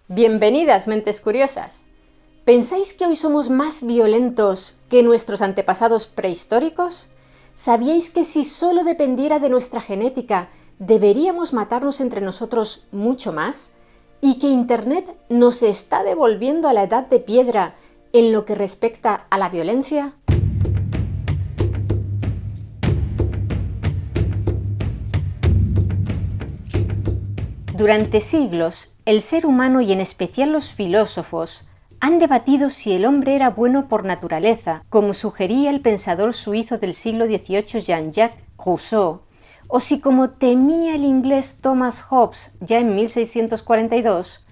Bienvenidas, mentes curiosas. ¿Pensáis que hoy somos más violentos que nuestros antepasados prehistóricos? ¿Sabíais que si solo dependiera de nuestra genética, deberíamos matarnos entre nosotros mucho más? ¿Y que Internet nos está devolviendo a la edad de piedra en lo que respecta a la violencia? Durante siglos, el ser humano y en especial los filósofos han debatido si el hombre era bueno por naturaleza, como sugería el pensador suizo del siglo XVIII Jean-Jacques Rousseau, o si, como temía el inglés Thomas Hobbes ya en 1642,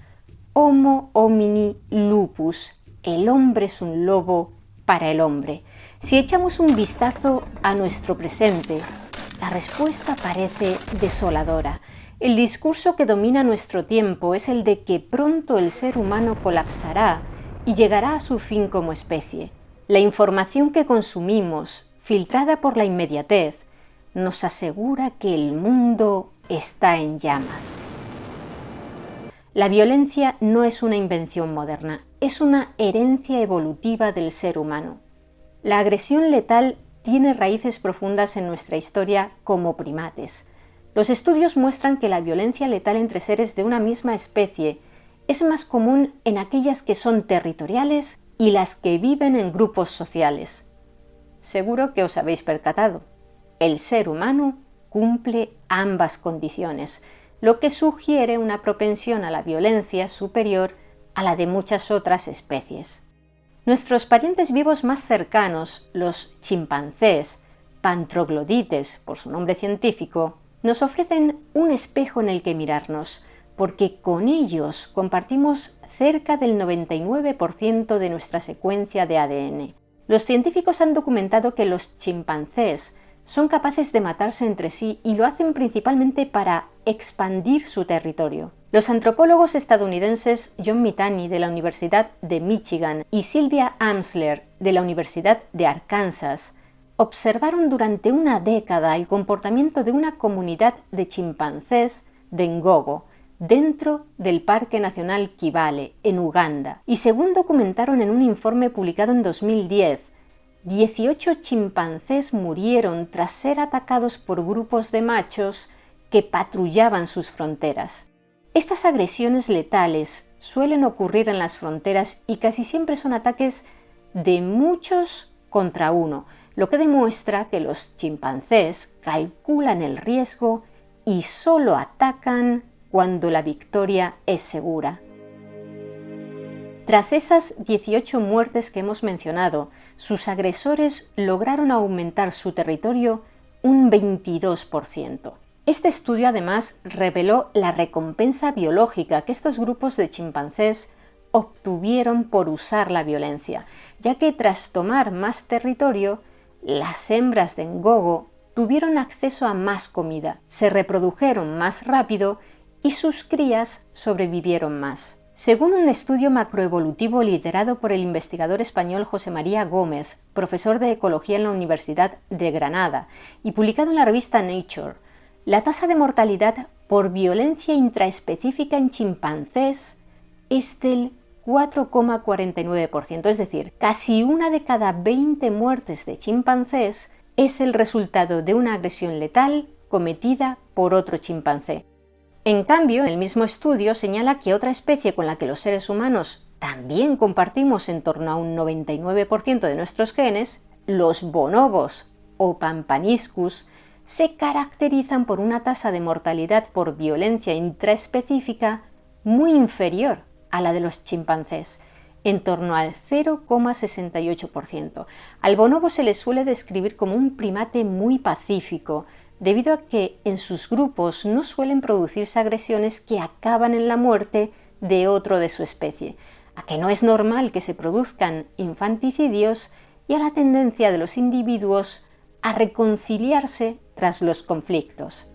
Homo homini lupus, el hombre es un lobo para el hombre. Si echamos un vistazo a nuestro presente, la respuesta parece desoladora. El discurso que domina nuestro tiempo es el de que pronto el ser humano colapsará y llegará a su fin como especie. La información que consumimos, filtrada por la inmediatez, nos asegura que el mundo está en llamas. La violencia no es una invención moderna, es una herencia evolutiva del ser humano. La agresión letal tiene raíces profundas en nuestra historia como primates. Los estudios muestran que la violencia letal entre seres de una misma especie es más común en aquellas que son territoriales y las que viven en grupos sociales. Seguro que os habéis percatado. El ser humano cumple ambas condiciones, lo que sugiere una propensión a la violencia superior a la de muchas otras especies. Nuestros parientes vivos más cercanos, los chimpancés, Pantroglodites por su nombre científico, nos ofrecen un espejo en el que mirarnos, porque con ellos compartimos cerca del 99% de nuestra secuencia de ADN. Los científicos han documentado que los chimpancés son capaces de matarse entre sí y lo hacen principalmente para expandir su territorio. Los antropólogos estadounidenses John Mitani de la Universidad de Michigan y Sylvia Amsler de la Universidad de Arkansas observaron durante una década el comportamiento de una comunidad de chimpancés de Ngogo dentro del Parque Nacional Kibale, en Uganda, y según documentaron en un informe publicado en 2010, 18 chimpancés murieron tras ser atacados por grupos de machos que patrullaban sus fronteras. Estas agresiones letales suelen ocurrir en las fronteras y casi siempre son ataques de muchos contra uno, lo que demuestra que los chimpancés calculan el riesgo y solo atacan cuando la victoria es segura. Tras esas 18 muertes que hemos mencionado, sus agresores lograron aumentar su territorio un 22%. Este estudio además reveló la recompensa biológica que estos grupos de chimpancés obtuvieron por usar la violencia, ya que tras tomar más territorio, las hembras de Ngogo tuvieron acceso a más comida, se reprodujeron más rápido y sus crías sobrevivieron más. Según un estudio macroevolutivo liderado por el investigador español José María Gómez, profesor de ecología en la Universidad de Granada y publicado en la revista Nature, la tasa de mortalidad por violencia intraespecífica en chimpancés es del 4,49%, es decir, casi una de cada 20 muertes de chimpancés es el resultado de una agresión letal cometida por otro chimpancé. En cambio, el mismo estudio señala que otra especie con la que los seres humanos también compartimos en torno a un 99% de nuestros genes, los bonobos o Pampaniscus, se caracterizan por una tasa de mortalidad por violencia intraespecífica muy inferior a la de los chimpancés, en torno al 0,68%. Al bonobo se le suele describir como un primate muy pacífico, debido a que en sus grupos no suelen producirse agresiones que acaban en la muerte de otro de su especie, a que no es normal que se produzcan infanticidios y a la tendencia de los individuos a reconciliarse tras los conflictos.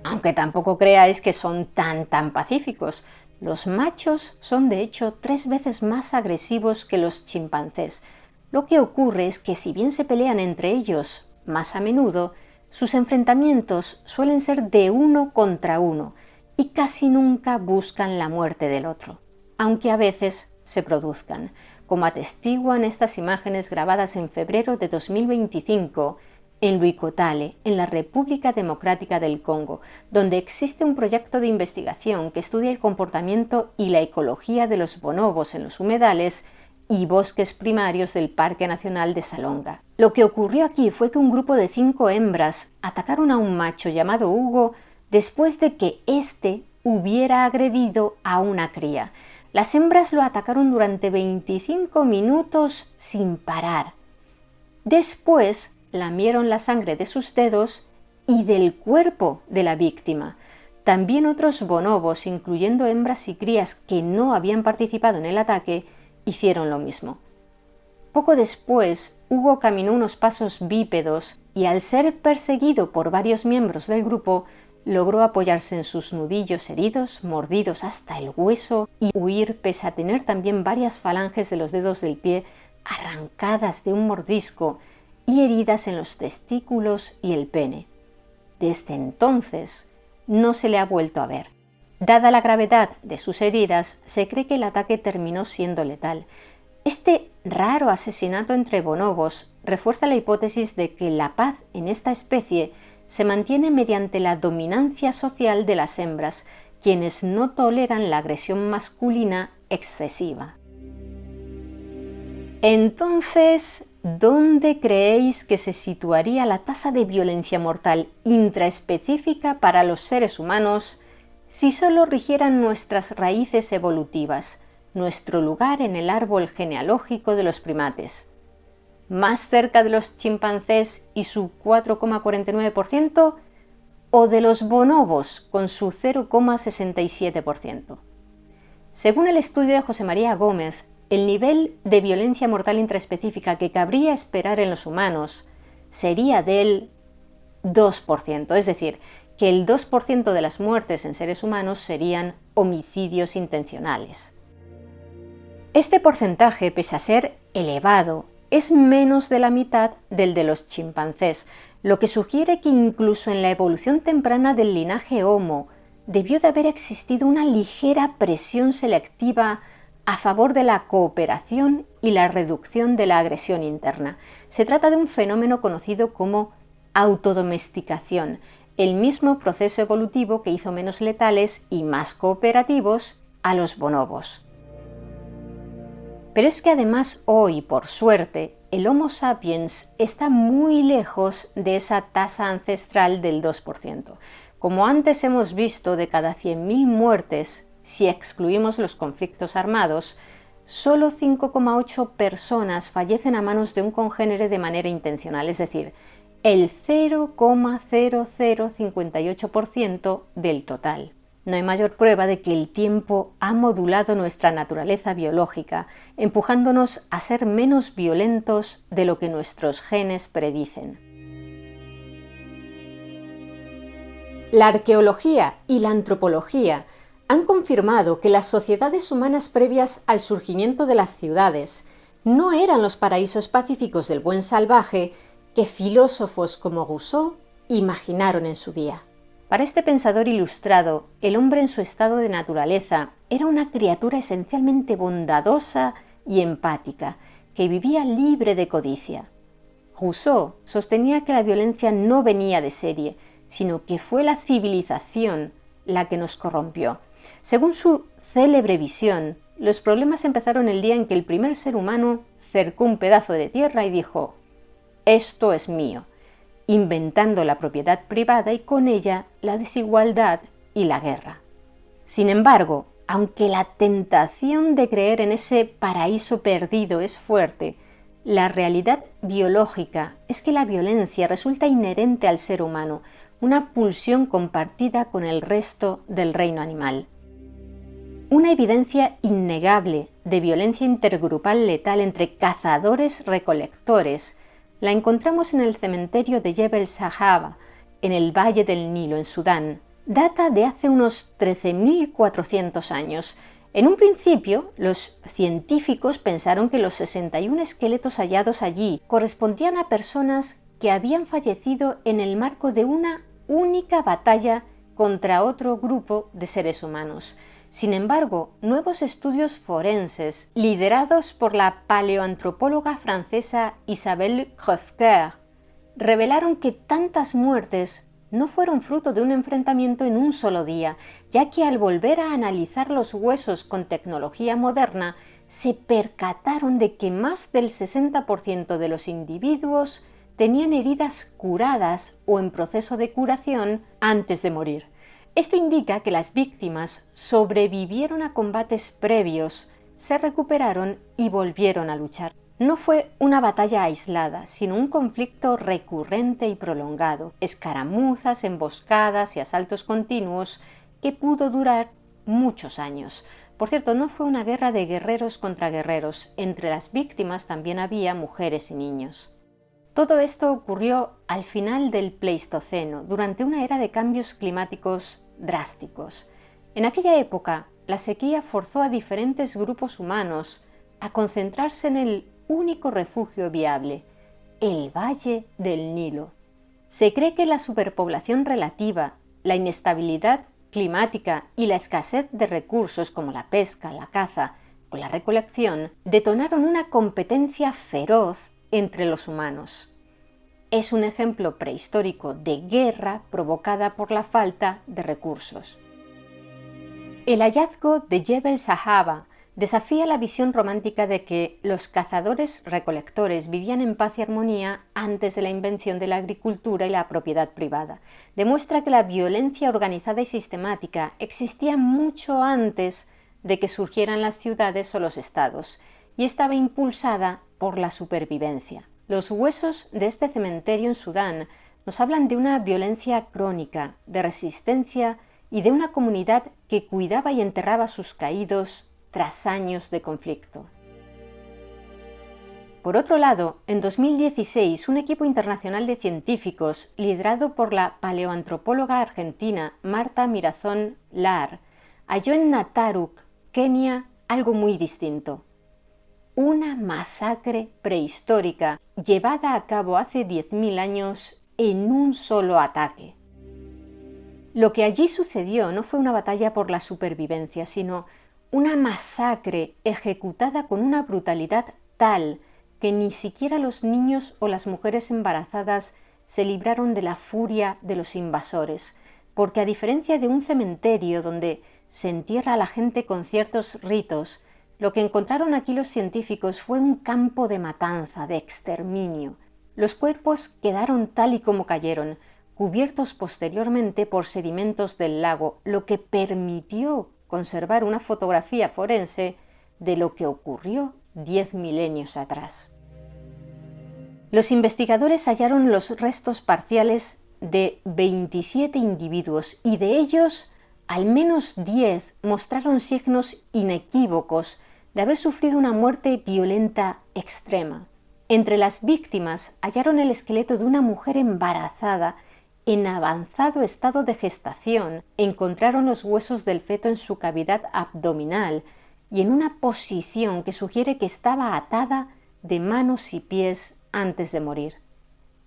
Aunque tampoco creáis que son tan pacíficos. Los machos son de hecho 3 veces más agresivos que los chimpancés. Lo que ocurre es que si bien se pelean entre ellos más a menudo, sus enfrentamientos suelen ser de uno contra uno y casi nunca buscan la muerte del otro, aunque a veces se produzcan, como atestiguan estas imágenes grabadas en febrero de 2025 en Luikotale, en la República Democrática del Congo, donde existe un proyecto de investigación que estudia el comportamiento y la ecología de los bonobos en los humedales y bosques primarios del Parque Nacional de Salonga. Lo que ocurrió aquí fue que un grupo de 5 hembras atacaron a un macho llamado Hugo después de que éste hubiera agredido a una cría. Las hembras lo atacaron durante 25 minutos sin parar. Después lamieron la sangre de sus dedos y del cuerpo de la víctima. También otros bonobos, incluyendo hembras y crías que no habían participado en el ataque, hicieron lo mismo. Poco después, Hugo caminó unos pasos bípedos y, al ser perseguido por varios miembros del grupo, logró apoyarse en sus nudillos heridos, mordidos hasta el hueso, y huir pese a tener también varias falanges de los dedos del pie arrancadas de un mordisco y heridas en los testículos y el pene. Desde entonces no se le ha vuelto a ver. Dada la gravedad de sus heridas, se cree que el ataque terminó siendo letal. Este raro asesinato entre bonobos refuerza la hipótesis de que la paz en esta especie se mantiene mediante la dominancia social de las hembras, quienes no toleran la agresión masculina excesiva. Entonces, ¿dónde creéis que se situaría la tasa de violencia mortal intraespecífica para los seres humanos si solo rigieran nuestras raíces evolutivas, nuestro lugar en el árbol genealógico de los primates? ¿Más cerca de los chimpancés y su 4,49% o de los bonobos con su 0,67%? Según el estudio de José María Gómez, el nivel de violencia mortal intraespecífica que cabría esperar en los humanos sería del 2%, es decir, que el 2% de las muertes en seres humanos serían homicidios intencionales. Este porcentaje, pese a ser elevado, es menos de la mitad del de los chimpancés, lo que sugiere que incluso en la evolución temprana del linaje Homo debió de haber existido una ligera presión selectiva a favor de la cooperación y la reducción de la agresión interna. Se trata de un fenómeno conocido como autodomesticación, el mismo proceso evolutivo que hizo menos letales y más cooperativos a los bonobos. Pero es que además hoy, por suerte, el Homo sapiens está muy lejos de esa tasa ancestral del 2%. Como antes hemos visto, de cada 100.000 muertes, si excluimos los conflictos armados, solo 5,8 personas fallecen a manos de un congénere de manera intencional, es decir, el 0,0058% del total. No hay mayor prueba de que el tiempo ha modulado nuestra naturaleza biológica, empujándonos a ser menos violentos de lo que nuestros genes predicen. La arqueología y la antropología han confirmado que las sociedades humanas previas al surgimiento de las ciudades no eran los paraísos pacíficos del buen salvaje que filósofos como Rousseau imaginaron en su día. Para este pensador ilustrado, el hombre en su estado de naturaleza era una criatura esencialmente bondadosa y empática, que vivía libre de codicia. Rousseau sostenía que la violencia no venía de serie, sino que fue la civilización la que nos corrompió. Según su célebre visión, los problemas empezaron el día en que el primer ser humano cercó un pedazo de tierra y dijo: «Esto es mío», inventando la propiedad privada y con ella la desigualdad y la guerra. Sin embargo, aunque la tentación de creer en ese paraíso perdido es fuerte, la realidad biológica es que la violencia resulta inherente al ser humano, una pulsión compartida con el resto del reino animal. Una evidencia innegable de violencia intergrupal letal entre cazadores-recolectores la encontramos en el cementerio de Jebel Sahaba, en el Valle del Nilo, en Sudán. Data de hace unos 13.400 años. En un principio, los científicos pensaron que los 61 esqueletos hallados allí correspondían a personas que habían fallecido en el marco de una única batalla contra otro grupo de seres humanos. Sin embargo, nuevos estudios forenses, liderados por la paleoantropóloga francesa Isabelle Crèvecoeur, revelaron que tantas muertes no fueron fruto de un enfrentamiento en un solo día, ya que al volver a analizar los huesos con tecnología moderna, se percataron de que más del 60% de los individuos tenían heridas curadas o en proceso de curación antes de morir. Esto indica que las víctimas sobrevivieron a combates previos, se recuperaron y volvieron a luchar. No fue una batalla aislada, sino un conflicto recurrente y prolongado, escaramuzas, emboscadas y asaltos continuos que pudo durar muchos años. Por cierto, no fue una guerra de guerreros contra guerreros, entre las víctimas también había mujeres y niños. Todo esto ocurrió al final del Pleistoceno, durante una era de cambios climáticos drásticos. En aquella época, la sequía forzó a diferentes grupos humanos a concentrarse en el único refugio viable, el Valle del Nilo. Se cree que la superpoblación relativa, la inestabilidad climática y la escasez de recursos como la pesca, la caza o la recolección detonaron una competencia feroz entre los humanos. Es un ejemplo prehistórico de guerra provocada por la falta de recursos. El hallazgo de Jebel Sahaba desafía la visión romántica de que los cazadores-recolectores vivían en paz y armonía antes de la invención de la agricultura y la propiedad privada. Demuestra que la violencia organizada y sistemática existía mucho antes de que surgieran las ciudades o los estados, y estaba impulsada por la supervivencia. Los huesos de este cementerio en Sudán nos hablan de una violencia crónica, de resistencia y de una comunidad que cuidaba y enterraba a sus caídos tras años de conflicto. Por otro lado, en 2016, un equipo internacional de científicos, liderado por la paleoantropóloga argentina Marta Mirazón Lar, halló en Nataruk, Kenia, algo muy distinto. Una masacre prehistórica llevada a cabo hace 10.000 años en un solo ataque. Lo que allí sucedió no fue una batalla por la supervivencia, sino una masacre ejecutada con una brutalidad tal que ni siquiera los niños o las mujeres embarazadas se libraron de la furia de los invasores, porque a diferencia de un cementerio donde se entierra a la gente con ciertos ritos, lo que encontraron aquí los científicos fue un campo de matanza, de exterminio. Los cuerpos quedaron tal y como cayeron, cubiertos posteriormente por sedimentos del lago, lo que permitió conservar una fotografía forense de lo que ocurrió 10 milenios atrás. Los investigadores hallaron los restos parciales de 27 individuos y de ellos al menos 10 mostraron signos inequívocos de haber sufrido una muerte violenta extrema. Entre las víctimas hallaron el esqueleto de una mujer embarazada en avanzado estado de gestación, encontraron los huesos del feto en su cavidad abdominal y en una posición que sugiere que estaba atada de manos y pies antes de morir.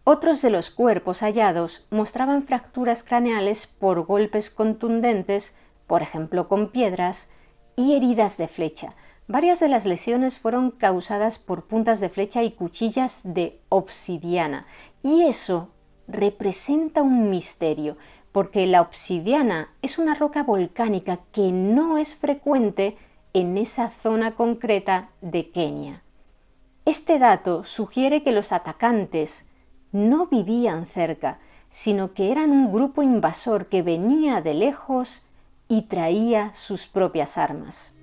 Otros de los cuerpos hallados mostraban fracturas craneales por golpes contundentes, por ejemplo con piedras, y heridas de flecha. Varias de las lesiones fueron causadas por puntas de flecha y cuchillas de obsidiana, y eso representa un misterio, porque la obsidiana es una roca volcánica que no es frecuente en esa zona concreta de Kenia. Este dato sugiere que los atacantes no vivían cerca, sino que eran un grupo invasor que venía de lejos y traía sus propias armas.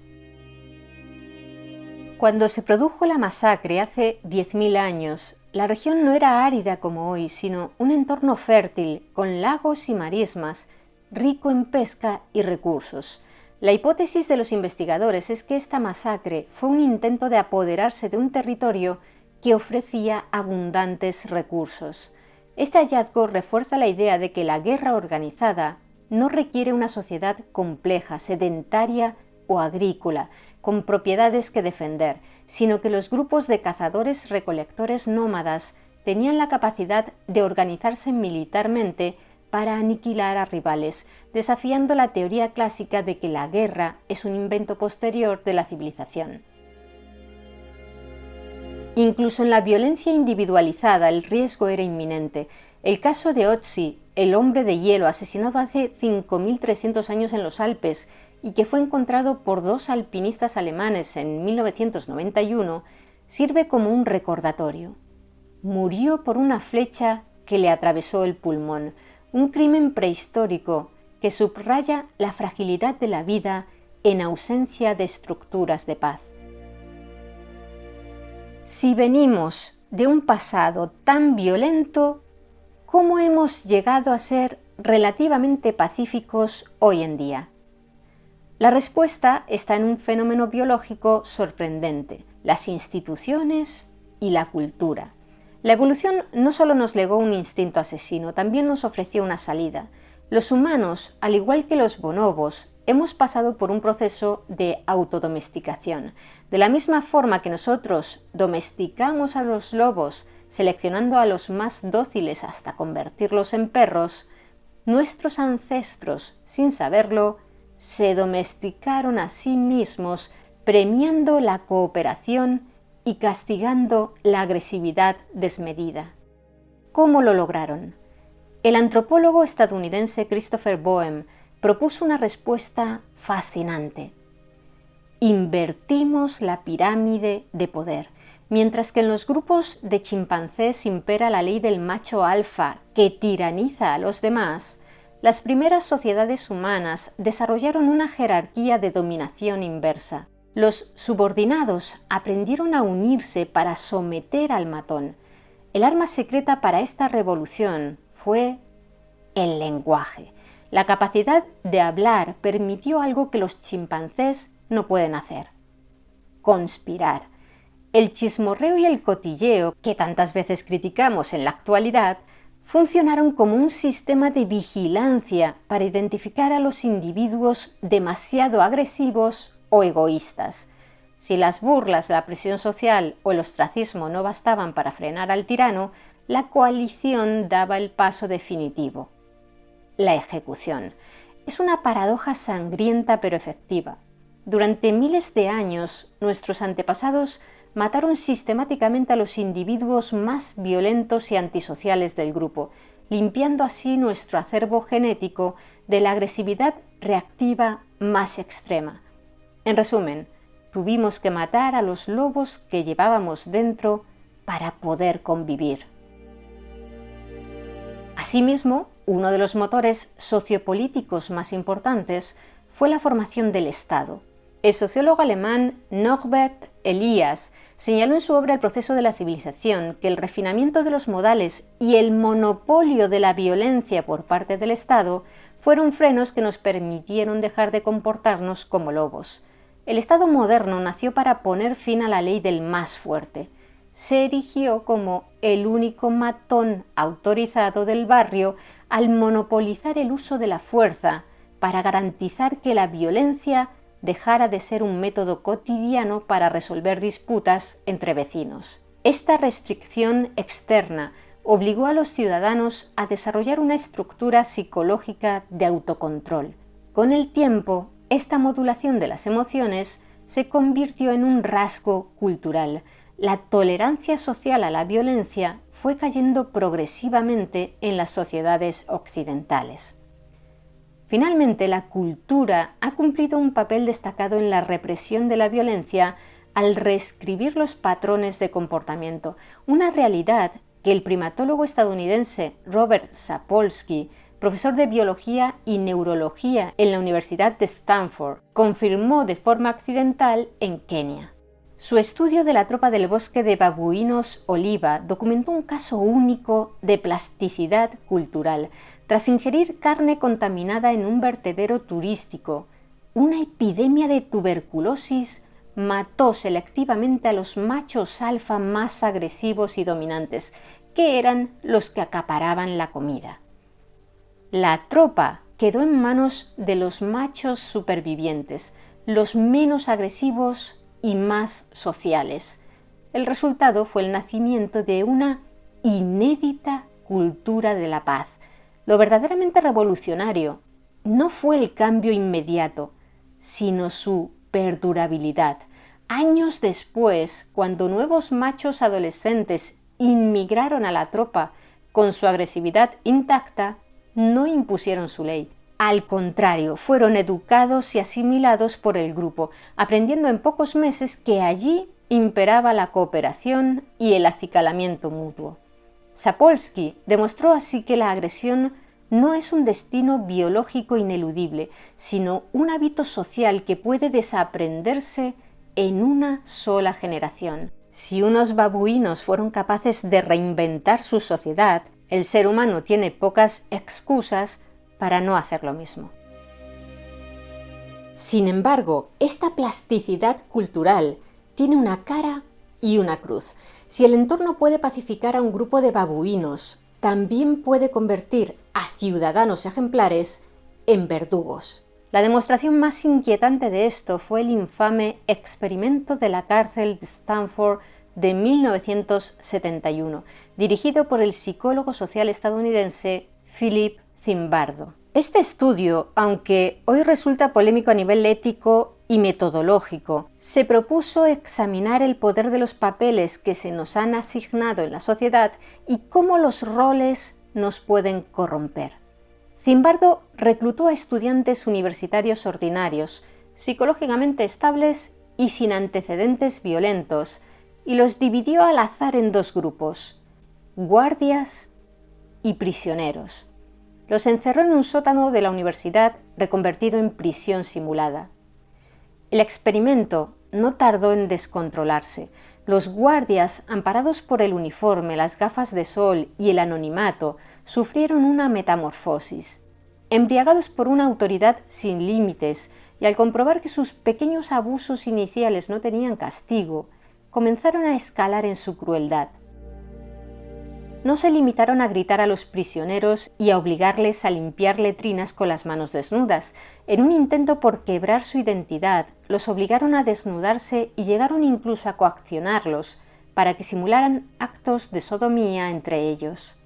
Cuando se produjo la masacre hace 10.000 años, la región no era árida como hoy, sino un entorno fértil, con lagos y marismas, rico en pesca y recursos. La hipótesis de los investigadores es que esta masacre fue un intento de apoderarse de un territorio que ofrecía abundantes recursos. Este hallazgo refuerza la idea de que la guerra organizada no requiere una sociedad compleja, sedentaria o agrícola, con propiedades que defender, sino que los grupos de cazadores-recolectores nómadas tenían la capacidad de organizarse militarmente para aniquilar a rivales, desafiando la teoría clásica de que la guerra es un invento posterior de la civilización. Incluso en la violencia individualizada el riesgo era inminente. El caso de Ötzi, el hombre de hielo asesinado hace 5.300 años en los Alpes y que fue encontrado por 2 alpinistas alemanes en 1991, sirve como un recordatorio. Murió por una flecha que le atravesó el pulmón, un crimen prehistórico que subraya la fragilidad de la vida en ausencia de estructuras de paz. Si venimos de un pasado tan violento, ¿cómo hemos llegado a ser relativamente pacíficos hoy en día? La respuesta está en un fenómeno biológico sorprendente: las instituciones y la cultura. La evolución no solo nos legó un instinto asesino, también nos ofreció una salida. Los humanos, al igual que los bonobos, hemos pasado por un proceso de autodomesticación. De la misma forma que nosotros domesticamos a los lobos, seleccionando a los más dóciles hasta convertirlos en perros, nuestros ancestros, sin saberlo, se domesticaron a sí mismos, premiando la cooperación y castigando la agresividad desmedida. ¿Cómo lo lograron? El antropólogo estadounidense Christopher Boehm propuso una respuesta fascinante. Invertimos la pirámide de poder. Mientras que en los grupos de chimpancés impera la ley del macho alfa que tiraniza a los demás, las primeras sociedades humanas desarrollaron una jerarquía de dominación inversa. Los subordinados aprendieron a unirse para someter al matón. El arma secreta para esta revolución fue el lenguaje. La capacidad de hablar permitió algo que los chimpancés no pueden hacer: conspirar. El chismorreo y el cotilleo, que tantas veces criticamos en la actualidad, funcionaron como un sistema de vigilancia para identificar a los individuos demasiado agresivos o egoístas. Si las burlas, la presión social o el ostracismo no bastaban para frenar al tirano, la coalición daba el paso definitivo: la ejecución. Es una paradoja sangrienta pero efectiva. Durante miles de años, nuestros antepasados mataron sistemáticamente a los individuos más violentos y antisociales del grupo, limpiando así nuestro acervo genético de la agresividad reactiva más extrema. En resumen, tuvimos que matar a los lobos que llevábamos dentro para poder convivir. Asimismo, uno de los motores sociopolíticos más importantes fue la formación del Estado. El sociólogo alemán Norbert Elias señaló en su obra El proceso de la civilización que el refinamiento de los modales y el monopolio de la violencia por parte del Estado fueron frenos que nos permitieron dejar de comportarnos como lobos. El Estado moderno nació para poner fin a la ley del más fuerte. Se erigió como el único matón autorizado del barrio al monopolizar el uso de la fuerza para garantizar que la violencia dejara de ser un método cotidiano para resolver disputas entre vecinos. Esta restricción externa obligó a los ciudadanos a desarrollar una estructura psicológica de autocontrol. Con el tiempo, esta modulación de las emociones se convirtió en un rasgo cultural. La tolerancia social a la violencia fue cayendo progresivamente en las sociedades occidentales. Finalmente, la cultura ha cumplido un papel destacado en la represión de la violencia al reescribir los patrones de comportamiento, una realidad que el primatólogo estadounidense Robert Sapolsky, profesor de biología y neurología en la Universidad de Stanford, confirmó de forma accidental en Kenia. Su estudio de la tropa del bosque de babuinos oliva documentó un caso único de plasticidad cultural. Tras ingerir carne contaminada en un vertedero turístico, una epidemia de tuberculosis mató selectivamente a los machos alfa más agresivos y dominantes, que eran los que acaparaban la comida. La tropa quedó en manos de los machos supervivientes, los menos agresivos y más sociales. El resultado fue el nacimiento de una inédita cultura de la paz. Lo verdaderamente revolucionario no fue el cambio inmediato, sino su perdurabilidad. Años después, cuando nuevos machos adolescentes inmigraron a la tropa con su agresividad intacta, no impusieron su ley. Al contrario, fueron educados y asimilados por el grupo, aprendiendo en pocos meses que allí imperaba la cooperación y el acicalamiento mutuo. Sapolsky demostró así que la agresión no es un destino biológico ineludible, sino un hábito social que puede desaprenderse en una sola generación. Si unos babuinos fueron capaces de reinventar su sociedad, el ser humano tiene pocas excusas para no hacer lo mismo. Sin embargo, esta plasticidad cultural tiene una cara y una cruz. Si el entorno puede pacificar a un grupo de babuinos, también puede convertir a ciudadanos ejemplares en verdugos. La demostración más inquietante de esto fue el infame experimento de la cárcel de Stanford de 1971, dirigido por el psicólogo social estadounidense Philip Zimbardo. Este estudio, aunque hoy resulta polémico a nivel ético y metodológico, se propuso examinar el poder de los papeles que se nos han asignado en la sociedad y cómo los roles nos pueden corromper. Zimbardo reclutó a estudiantes universitarios ordinarios, psicológicamente estables y sin antecedentes violentos, y los dividió al azar en dos grupos: guardias y prisioneros. Los encerró en un sótano de la universidad reconvertido en prisión simulada. El experimento no tardó en descontrolarse. Los guardias, amparados por el uniforme, las gafas de sol y el anonimato, sufrieron una metamorfosis. Embriagados por una autoridad sin límites y al comprobar que sus pequeños abusos iniciales no tenían castigo, comenzaron a escalar en su crueldad. No se limitaron a gritar a los prisioneros y a obligarles a limpiar letrinas con las manos desnudas. En un intento por quebrar su identidad, los obligaron a desnudarse y llegaron incluso a coaccionarlos para que simularan actos de sodomía entre ellos.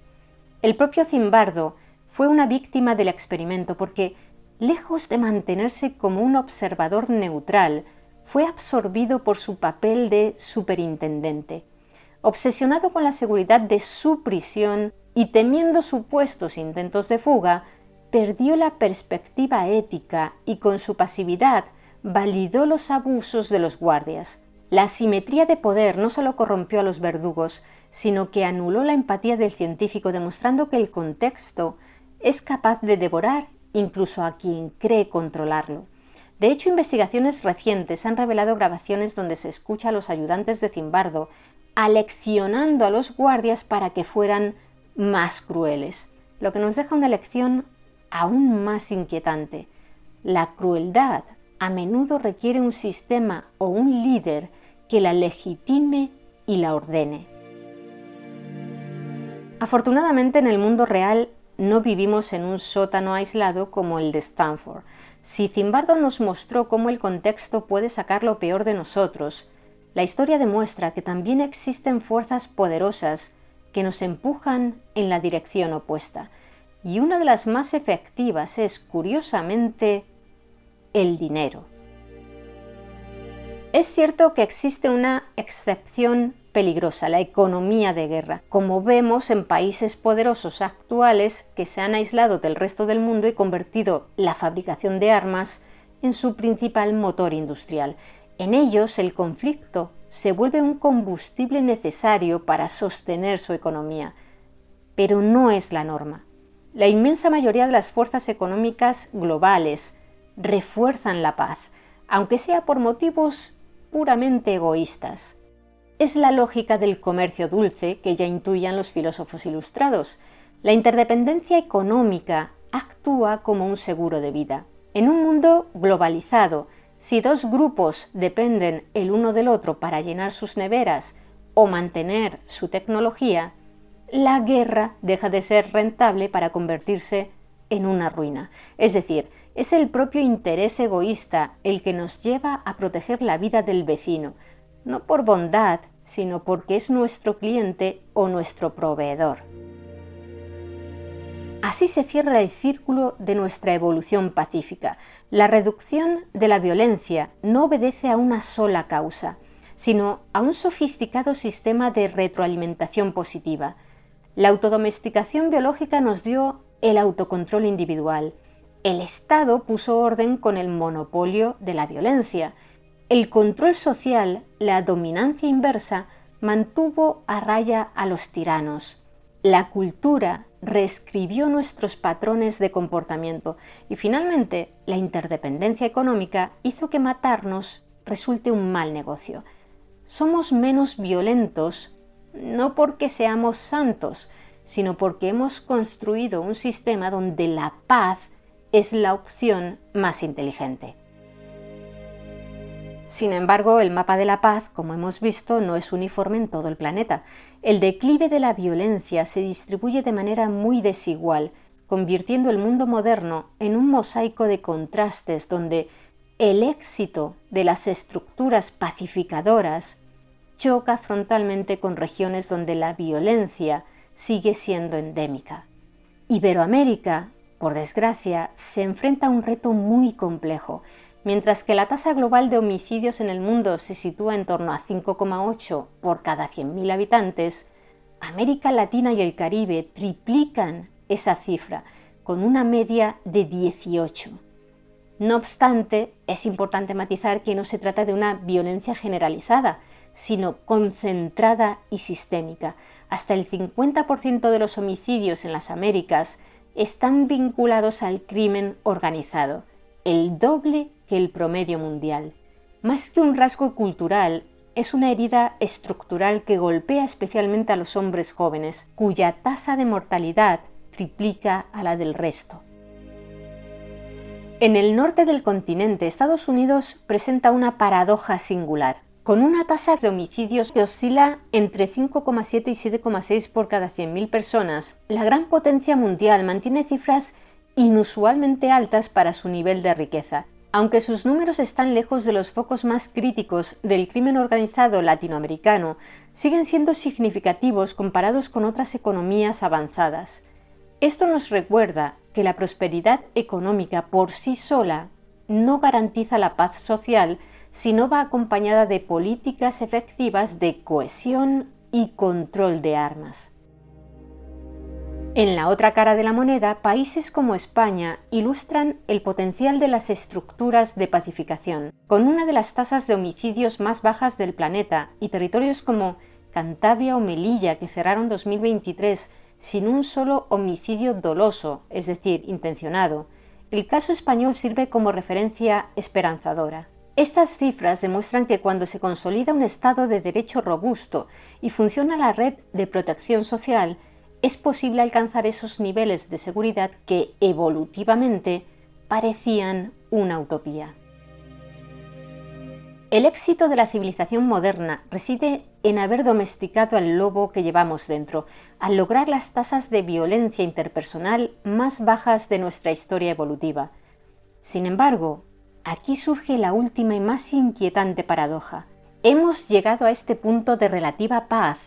El propio Zimbardo fue una víctima del experimento porque, lejos de mantenerse como un observador neutral, fue absorbido por su papel de superintendente. Obsesionado con la seguridad de su prisión y temiendo supuestos intentos de fuga, perdió la perspectiva ética y con su pasividad validó los abusos de los guardias. La asimetría de poder no solo corrompió a los verdugos, sino que anuló la empatía del científico, demostrando que el contexto es capaz de devorar incluso a quien cree controlarlo. De hecho, investigaciones recientes han revelado grabaciones donde se escucha a los ayudantes de Zimbardo aleccionando a los guardias para que fueran más crueles, lo que nos deja una lección aún más inquietante. La crueldad a menudo requiere un sistema o un líder que la legitime y la ordene. Afortunadamente, en el mundo real no vivimos en un sótano aislado como el de Stanford. Si Zimbardo nos mostró cómo el contexto puede sacar lo peor de nosotros, la historia demuestra que también existen fuerzas poderosas que nos empujan en la dirección opuesta. Y una de las más efectivas es, curiosamente, el dinero. Es cierto que existe una excepción peligrosa, la economía de guerra, como vemos en países poderosos actuales que se han aislado del resto del mundo y convertido la fabricación de armas en su principal motor industrial. En ellos, el conflicto se vuelve un combustible necesario para sostener su economía, pero no es la norma. La inmensa mayoría de las fuerzas económicas globales refuerzan la paz, aunque sea por motivos puramente egoístas. Es la lógica del comercio dulce que ya intuían los filósofos ilustrados. La interdependencia económica actúa como un seguro de vida. En un mundo globalizado, si dos grupos dependen el uno del otro para llenar sus neveras o mantener su tecnología, la guerra deja de ser rentable para convertirse en una ruina. Es decir, es el propio interés egoísta el que nos lleva a proteger la vida del vecino, no por bondad, sino porque es nuestro cliente o nuestro proveedor. Así se cierra el círculo de nuestra evolución pacífica. La reducción de la violencia no obedece a una sola causa, sino a un sofisticado sistema de retroalimentación positiva. La autodomesticación biológica nos dio el autocontrol individual. El Estado puso orden con el monopolio de la violencia. El control social, la dominancia inversa, mantuvo a raya a los tiranos. La cultura reescribió nuestros patrones de comportamiento y finalmente la interdependencia económica hizo que matarnos resulte un mal negocio. Somos menos violentos no porque seamos santos, sino porque hemos construido un sistema donde la paz es la opción más inteligente. Sin embargo, el mapa de la paz, como hemos visto, no es uniforme en todo el planeta. El declive de la violencia se distribuye de manera muy desigual, convirtiendo el mundo moderno en un mosaico de contrastes donde el éxito de las estructuras pacificadoras choca frontalmente con regiones donde la violencia sigue siendo endémica. Iberoamérica, por desgracia, se enfrenta a un reto muy complejo. Mientras que la tasa global de homicidios en el mundo se sitúa en torno a 5,8 por cada 100.000 habitantes, América Latina y el Caribe triplican esa cifra, con una media de 18. No obstante, es importante matizar que no se trata de una violencia generalizada, sino concentrada y sistémica. Hasta el 50% de los homicidios en las Américas están vinculados al crimen organizado, el doble que el promedio mundial. Más que un rasgo cultural, es una herida estructural que golpea especialmente a los hombres jóvenes, cuya tasa de mortalidad triplica a la del resto. En el norte del continente, Estados Unidos presenta una paradoja singular. Con una tasa de homicidios que oscila entre 5,7 y 7,6 por cada 100.000 personas, la gran potencia mundial mantiene cifras inusualmente altas para su nivel de riqueza. Aunque sus números están lejos de los focos más críticos del crimen organizado latinoamericano, siguen siendo significativos comparados con otras economías avanzadas. Esto nos recuerda que la prosperidad económica por sí sola no garantiza la paz social si no va acompañada de políticas efectivas de cohesión y control de armas. En la otra cara de la moneda, países como España ilustran el potencial de las estructuras de pacificación. Con una de las tasas de homicidios más bajas del planeta y territorios como Cantabria o Melilla que cerraron 2023 sin un solo homicidio doloso, es decir, intencionado, el caso español sirve como referencia esperanzadora. Estas cifras demuestran que cuando se consolida un Estado de Derecho robusto y funciona la red de protección social, es posible alcanzar esos niveles de seguridad que evolutivamente parecían una utopía. El éxito de la civilización moderna reside en haber domesticado al lobo que llevamos dentro, al lograr las tasas de violencia interpersonal más bajas de nuestra historia evolutiva. Sin embargo, aquí surge la última y más inquietante paradoja. Hemos llegado a este punto de relativa paz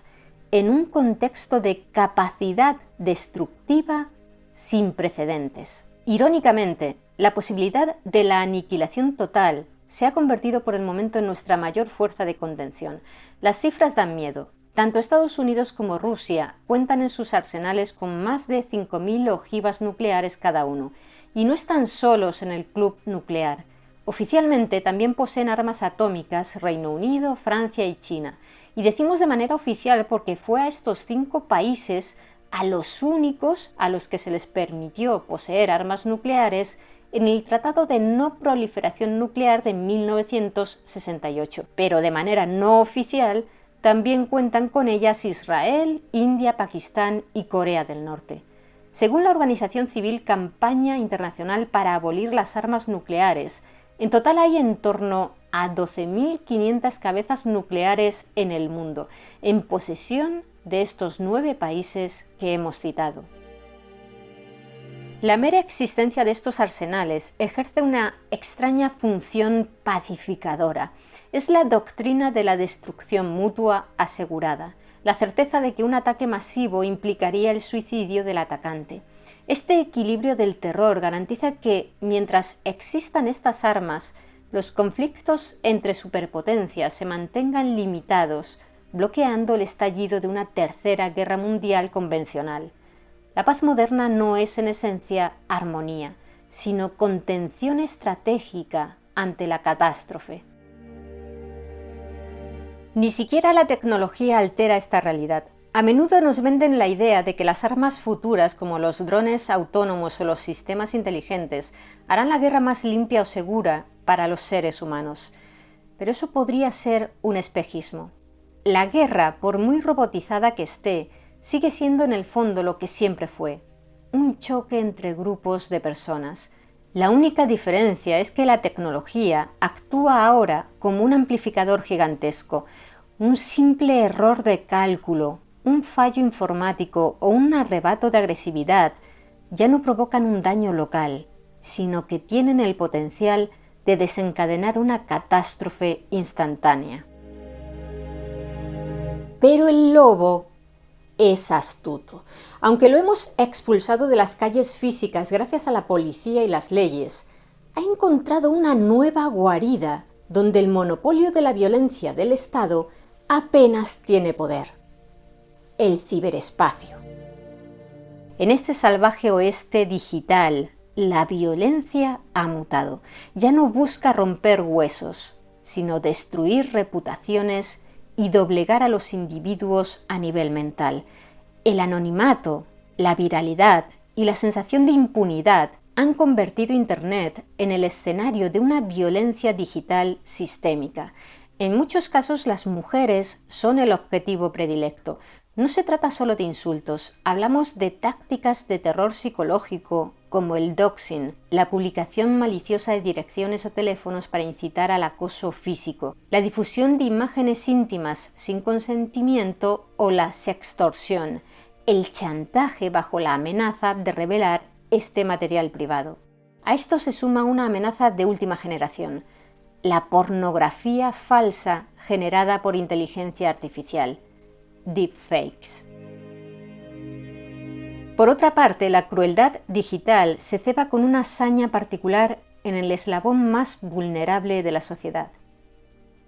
en un contexto de capacidad destructiva sin precedentes. Irónicamente, la posibilidad de la aniquilación total se ha convertido por el momento en nuestra mayor fuerza de contención. Las cifras dan miedo. Tanto Estados Unidos como Rusia cuentan en sus arsenales con más de 5.000 ojivas nucleares cada uno, y no están solos en el club nuclear. Oficialmente también poseen armas atómicas Reino Unido, Francia y China. Y decimos de manera oficial porque fue a estos 5 países a los únicos a los que se les permitió poseer armas nucleares en el Tratado de No Proliferación Nuclear de 1968. Pero de manera no oficial también cuentan con ellas Israel, India, Pakistán y Corea del Norte. Según la organización civil Campaña Internacional para Abolir las Armas Nucleares, en total hay en torno a 12.500 cabezas nucleares en el mundo, en posesión de estos 9 países que hemos citado. La mera existencia de estos arsenales ejerce una extraña función pacificadora. Es la doctrina de la destrucción mutua asegurada, la certeza de que un ataque masivo implicaría el suicidio del atacante. Este equilibrio del terror garantiza que, mientras existan estas armas, los conflictos entre superpotencias se mantengan limitados, bloqueando el estallido de una tercera guerra mundial convencional. La paz moderna no es en esencia armonía, sino contención estratégica ante la catástrofe. Ni siquiera la tecnología altera esta realidad. A menudo nos venden la idea de que las armas futuras, como los drones autónomos o los sistemas inteligentes, harán la guerra más limpia o segura para los seres humanos. Pero eso podría ser un espejismo. La guerra, por muy robotizada que esté, sigue siendo en el fondo lo que siempre fue: un choque entre grupos de personas. La única diferencia es que la tecnología actúa ahora como un amplificador gigantesco. Un simple error de cálculo, un fallo informático o un arrebato de agresividad ya no provocan un daño local, sino que tienen el potencial de desencadenar una catástrofe instantánea. Pero el lobo es astuto. Aunque lo hemos expulsado de las calles físicas gracias a la policía y las leyes, ha encontrado una nueva guarida donde el monopolio de la violencia del Estado apenas tiene poder: el ciberespacio. En este salvaje oeste digital, la violencia ha mutado. Ya no busca romper huesos, sino destruir reputaciones y doblegar a los individuos a nivel mental. El anonimato, la viralidad y la sensación de impunidad han convertido Internet en el escenario de una violencia digital sistémica. En muchos casos las mujeres son el objetivo predilecto. No se trata solo de insultos, hablamos de tácticas de terror psicológico como el doxing, la publicación maliciosa de direcciones o teléfonos para incitar al acoso físico, la difusión de imágenes íntimas sin consentimiento o la sextorsión, el chantaje bajo la amenaza de revelar este material privado. A esto se suma una amenaza de última generación: la pornografía falsa generada por inteligencia artificial, deepfakes. Por otra parte, la crueldad digital se ceba con una saña particular en el eslabón más vulnerable de la sociedad: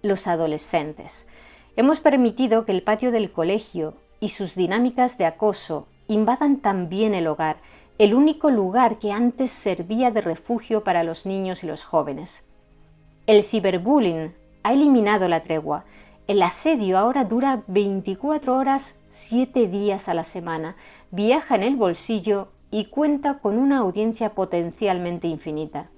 los adolescentes. Hemos permitido que el patio del colegio y sus dinámicas de acoso invadan también el hogar, el único lugar que antes servía de refugio para los niños y los jóvenes. El ciberbullying ha eliminado la tregua. El asedio ahora dura 24 horas, 7 días a la semana, viaja en el bolsillo y cuenta con una audiencia potencialmente infinita.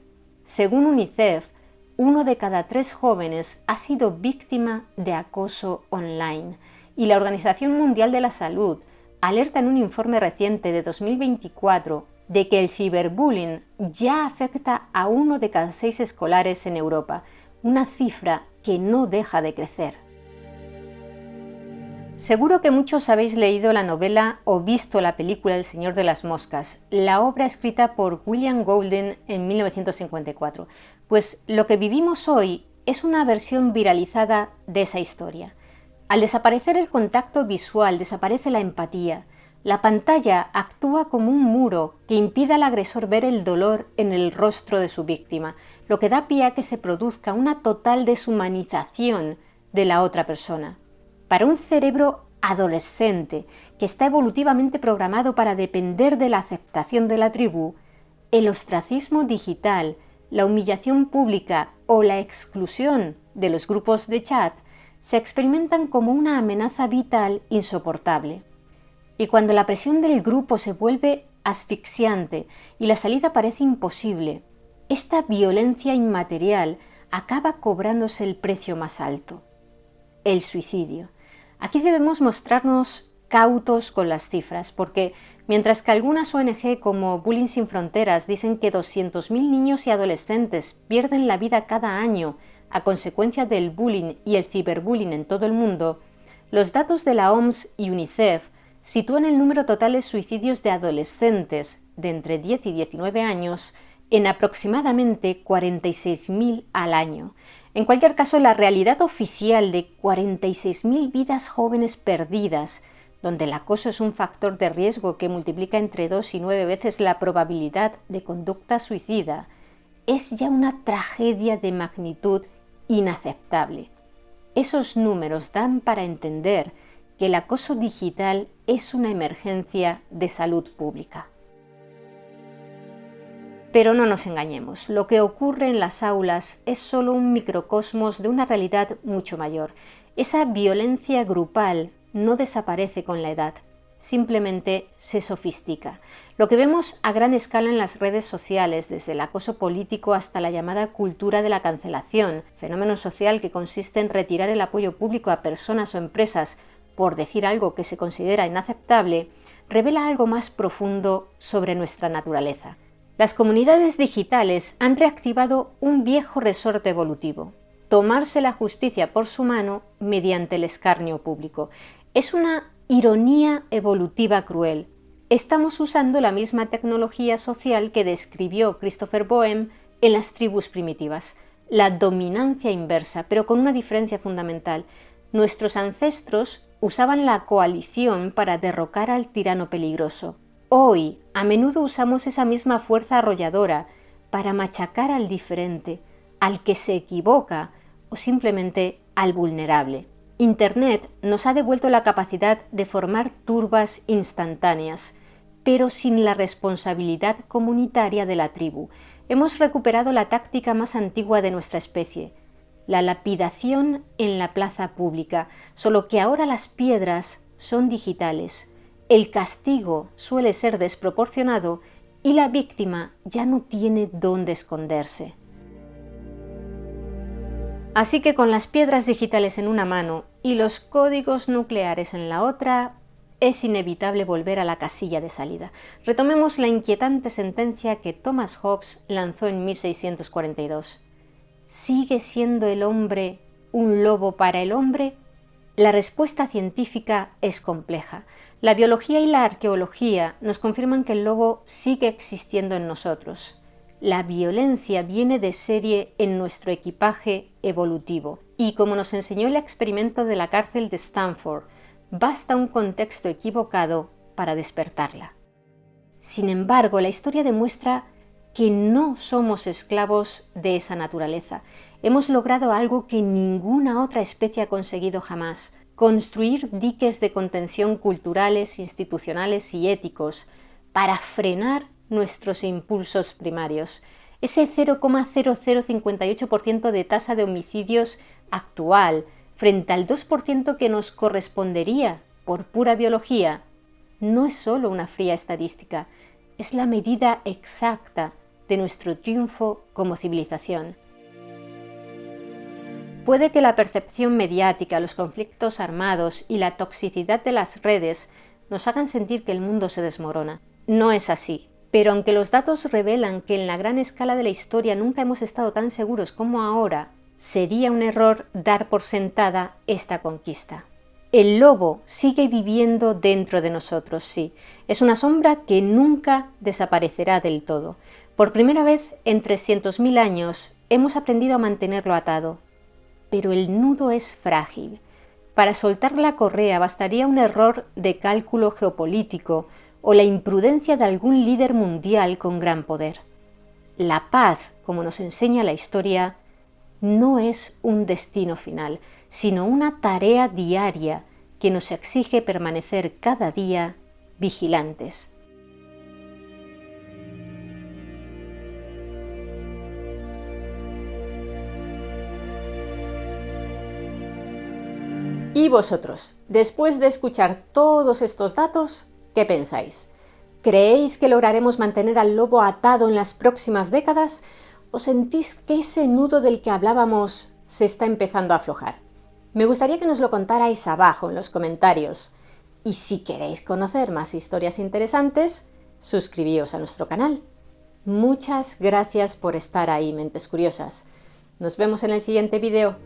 Según UNICEF, 1 de cada 3 jóvenes ha sido víctima de acoso online, y la Organización Mundial de la Salud alerta en un informe reciente de 2024 de que el ciberbullying ya afecta a 1 de cada 6 escolares en Europa, una cifra que no deja de crecer. Seguro que muchos habéis leído la novela o visto la película El Señor de las Moscas, la obra escrita por William Golding en 1954. Pues lo que vivimos hoy es una versión viralizada de esa historia. Al desaparecer el contacto visual, desaparece la empatía. La pantalla actúa como un muro que impide al agresor ver el dolor en el rostro de su víctima, lo que da pie a que se produzca una total deshumanización de la otra persona. Para un cerebro adolescente que está evolutivamente programado para depender de la aceptación de la tribu, el ostracismo digital, la humillación pública o la exclusión de los grupos de chat se experimentan como una amenaza vital insoportable. Y cuando la presión del grupo se vuelve asfixiante y la salida parece imposible, esta violencia inmaterial acaba cobrándose el precio más alto: el suicidio. Aquí debemos mostrarnos cautos con las cifras, porque mientras que algunas ONG como Bullying Sin Fronteras dicen que 200.000 niños y adolescentes pierden la vida cada año a consecuencia del bullying y el ciberbullying en todo el mundo, los datos de la OMS y UNICEF sitúan el número total de suicidios de adolescentes de entre 10 y 19 años en aproximadamente 46.000 al año. En cualquier caso, la realidad oficial de 46.000 vidas jóvenes perdidas donde el acoso es un factor de riesgo que multiplica entre 2 y 9 veces la probabilidad de conducta suicida, es ya una tragedia de magnitud inaceptable. Esos números dan para entender que el acoso digital es una emergencia de salud pública. Pero no nos engañemos, lo que ocurre en las aulas es solo un microcosmos de una realidad mucho mayor. Esa violencia grupal no desaparece con la edad, simplemente se sofistica. Lo que vemos a gran escala en las redes sociales, desde el acoso político hasta la llamada cultura de la cancelación, fenómeno social que consiste en retirar el apoyo público a personas o empresas por decir algo que se considera inaceptable, revela algo más profundo sobre nuestra naturaleza. Las comunidades digitales han reactivado un viejo resorte evolutivo: tomarse la justicia por su mano mediante el escarnio público. Es una ironía evolutiva cruel. Estamos usando la misma tecnología social que describió Christopher Boehm en las tribus primitivas, la dominancia inversa, pero con una diferencia fundamental. Nuestros ancestros usaban la coalición para derrocar al tirano peligroso. Hoy, a menudo usamos esa misma fuerza arrolladora para machacar al diferente, al que se equivoca o simplemente al vulnerable. Internet nos ha devuelto la capacidad de formar turbas instantáneas, pero sin la responsabilidad comunitaria de la tribu. Hemos recuperado la táctica más antigua de nuestra especie, la lapidación en la plaza pública, solo que ahora las piedras son digitales. El castigo suele ser desproporcionado y la víctima ya no tiene dónde esconderse. Así que con las piedras digitales en una mano y los códigos nucleares en la otra, es inevitable volver a la casilla de salida. Retomemos la inquietante sentencia que Thomas Hobbes lanzó en 1642. ¿Sigue siendo el hombre un lobo para el hombre? La respuesta científica es compleja. La biología y la arqueología nos confirman que el lobo sigue existiendo en nosotros. La violencia viene de serie en nuestro equipaje evolutivo y, como nos enseñó el experimento de la cárcel de Stanford, basta un contexto equivocado para despertarla. Sin embargo, la historia demuestra que no somos esclavos de esa naturaleza. Hemos logrado algo que ninguna otra especie ha conseguido jamás: construir diques de contención culturales, institucionales y éticos para frenar nuestros impulsos primarios. Ese 0,0058% de tasa de homicidios actual, frente al 2% que nos correspondería por pura biología, no es solo una fría estadística, es la medida exacta de nuestro triunfo como civilización. Puede que la percepción mediática, los conflictos armados y la toxicidad de las redes nos hagan sentir que el mundo se desmorona. No es así, pero aunque los datos revelan que en la gran escala de la historia nunca hemos estado tan seguros como ahora, sería un error dar por sentada esta conquista. El lobo sigue viviendo dentro de nosotros, sí. Es una sombra que nunca desaparecerá del todo. Por primera vez en 300.000 años hemos aprendido a mantenerlo atado. Pero el nudo es frágil. Para soltar la correa bastaría un error de cálculo geopolítico o la imprudencia de algún líder mundial con gran poder. La paz, como nos enseña la historia, no es un destino final, sino una tarea diaria que nos exige permanecer cada día vigilantes. ¿Y vosotros, después de escuchar todos estos datos, qué pensáis? ¿Creéis que lograremos mantener al lobo atado en las próximas décadas? ¿O sentís que ese nudo del que hablábamos se está empezando a aflojar? Me gustaría que nos lo contarais abajo en los comentarios. Y si queréis conocer más historias interesantes, suscribíos a nuestro canal. Muchas gracias por estar ahí, mentes curiosas. Nos vemos en el siguiente vídeo.